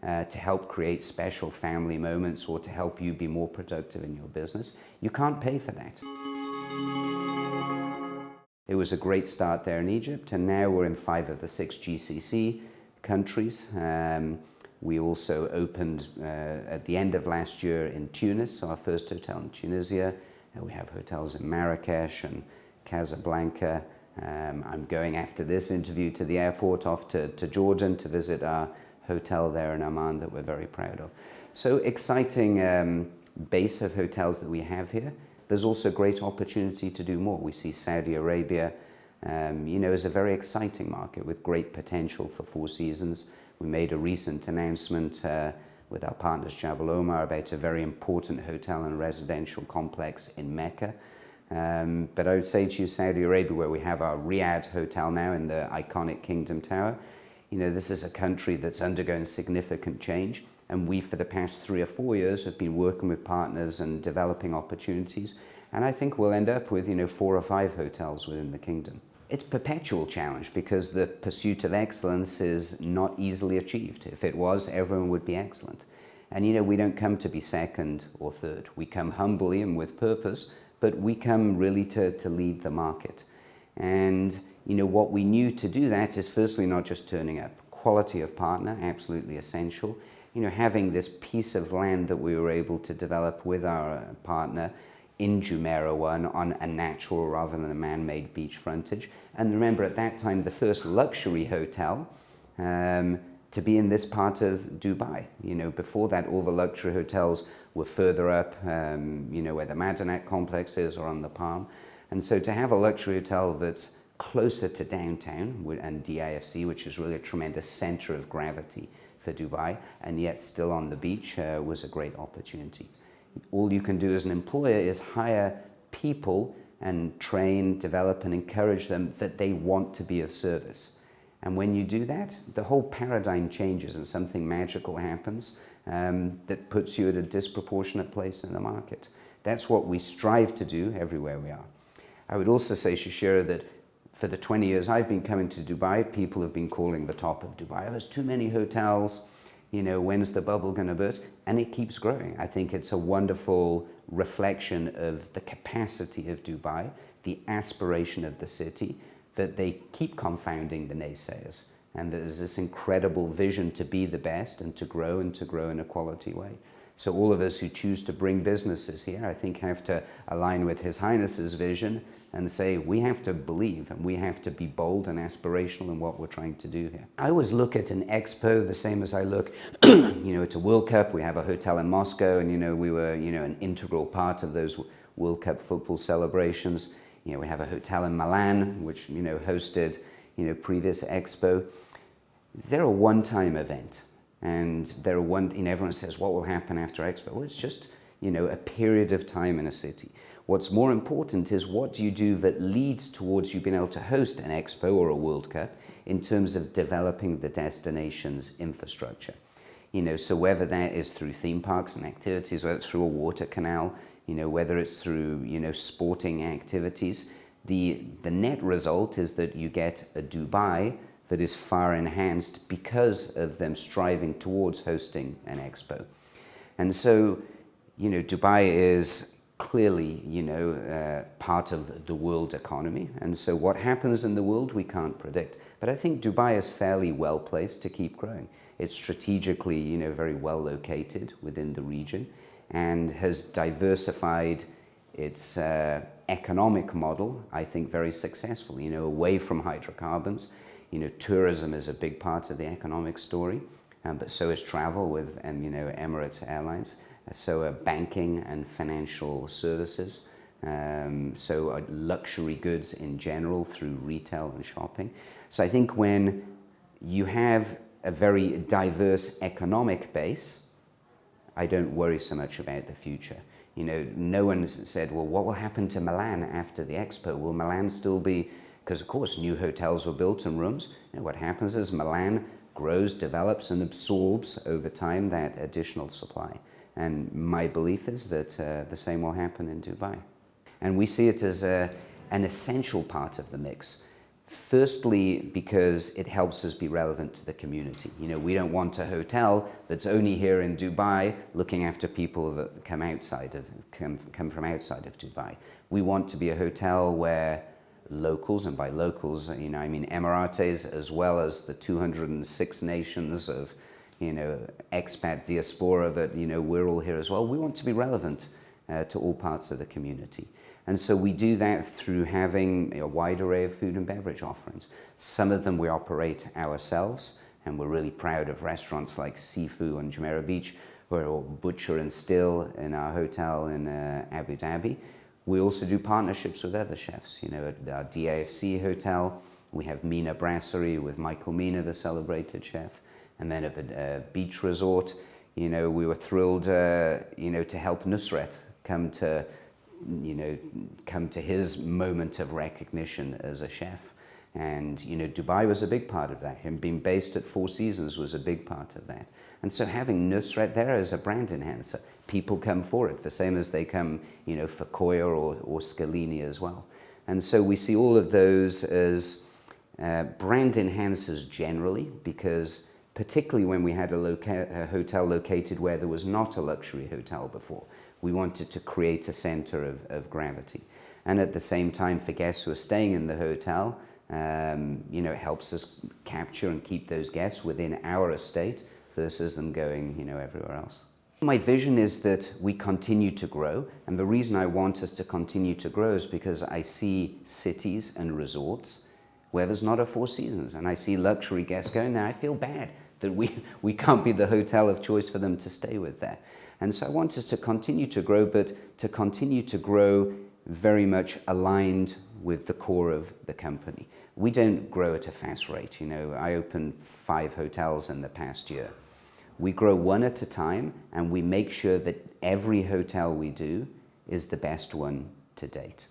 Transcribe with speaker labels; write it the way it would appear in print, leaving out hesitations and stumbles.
Speaker 1: to help create special family moments or to help you be more productive in your business, you can't pay for that. It was a great start there in Egypt, and now we're in 5 of the 6 GCC countries. We also opened at the end of last year in Tunis, our first hotel in Tunisia. We have hotels in Marrakesh and Casablanca. I'm going after this interview to the airport off to Jordan to visit our hotel there in Amman that we're very proud of. So exciting base of hotels that we have here. There's also great opportunity to do more. We see Saudi Arabia, is a very exciting market with great potential for Four Seasons. We made a recent announcement with our partners Jabal Omar about a very important hotel and residential complex in Mecca. But I would say to you, Saudi Arabia, where we have our Riyadh hotel now in the iconic Kingdom Tower, this is a country that's undergoing significant change, and we, for the past 3 or 4 years, have been working with partners and developing opportunities, and I think we'll end up with 4 or 5 hotels within the kingdom. It's a perpetual challenge because the pursuit of excellence is not easily achieved. If it was, everyone would be excellent. And we don't come to be second or third. We come humbly and with purpose, but we come really to lead the market. And what we knew to do that is firstly not just turning up. Quality of partner, absolutely essential. Having this piece of land that we were able to develop with our partner in Jumeirah one on a natural rather than a man-made beach frontage. And remember, at that time, the first luxury hotel to be in this part of Dubai. Before that, all the luxury hotels were further up, where the Madinat complex is or on the Palm. And so to have a luxury hotel that's closer to downtown and DIFC, which is really a tremendous center of gravity for Dubai, and yet still on the beach, was a great opportunity. All you can do as an employer is hire people and train, develop, and encourage them that they want to be of service. And when you do that, the whole paradigm changes and something magical happens that puts you at a disproportionate place in the market. That's what we strive to do everywhere we are. I would also say, Shashira, that for the 20 years I've been coming to Dubai, people have been calling the top of Dubai, there's too many hotels, when's the bubble going to burst? And it keeps growing. I think it's a wonderful reflection of the capacity of Dubai, the aspiration of the city, that they keep confounding the naysayers. And there's this incredible vision to be the best and to grow in a quality way. So all of us who choose to bring businesses here, I think, have to align with His Highness's vision and say, we have to believe and we have to be bold and aspirational in what we're trying to do here. I always look at an Expo the same as I look, at a World Cup. We have a hotel in Moscow, and, we were, an integral part of those World Cup football celebrations. We have a hotel in Milan, which, hosted, previous Expo. They're a one-time event. And everyone says, what will happen after Expo? Well, it's just, a period of time in a city. What's more important is what do you do that leads towards you being able to host an Expo or a World Cup in terms of developing the destination's infrastructure. So whether that is through theme parks and activities, whether it's through a water canal, whether it's through, sporting activities, the net result is that you get a Dubai that is far enhanced because of them striving towards hosting an Expo. And so, Dubai is clearly, part of the world economy. And so what happens in the world, we can't predict. But I think Dubai is fairly well placed to keep growing. It's strategically, very well located within the region and has diversified its economic model, I think, very successfully, away from hydrocarbons. Tourism is a big part of the economic story, but so is travel with, Emirates Airlines. So are banking and financial services. So are luxury goods in general through retail and shopping. So I think when you have a very diverse economic base, I don't worry so much about the future. No one has said, well, what will happen to Milan after the Expo? Will Milan still be... Because, of course, new hotels were built and rooms. What happens is Milan grows, develops, and absorbs over time that additional supply. And my belief is that the same will happen in Dubai. And we see it as an essential part of the mix. Firstly, because it helps us be relevant to the community. You know, we don't want a hotel that's only here in Dubai looking after people that come from outside of Dubai. We want to be a hotel where locals, and by locals, you know, I mean Emiratis, as well as the 206 nations of, you know, expat diaspora that, you know, we're all here as well. We want to be relevant to all parts of the community. And so we do that through having a wide array of food and beverage offerings. Some of them we operate ourselves, and we're really proud of restaurants like Sifu on Jumeirah Beach, or Butcher and Still in our hotel in Abu Dhabi. We also do partnerships with other chefs. You know, at our DAFC hotel, we have Mina Brasserie with Michael Mina, the celebrated chef. And then at the beach resort, you know, we were thrilled, you know, to help Nusret come to his moment of recognition as a chef. And, you know, Dubai was a big part of that. Him being based at Four Seasons was a big part of that. And so having Nusret there as a brand enhancer, people come for it, the same as they come, you know, for Koya or Scalini as well. And so we see all of those as brand enhancers generally, because particularly when we had a hotel located where there was not a luxury hotel before, we wanted to create a center of gravity. And at the same time, for guests who are staying in the hotel, you know, it helps us capture and keep those guests within our estate versus them going, you know, everywhere else. My vision is that we continue to grow, and the reason I want us to continue to grow is because I see cities and resorts where there's not a Four Seasons, and I see luxury guests going there. I feel bad that we can't be the hotel of choice for them to stay with there. And so I want us to continue to grow, but to continue to grow very much aligned with the core of the company. We don't grow at a fast rate. You know, I opened 5 hotels in the past year. We grow one at a time, and we make sure that every hotel we do is the best one to date.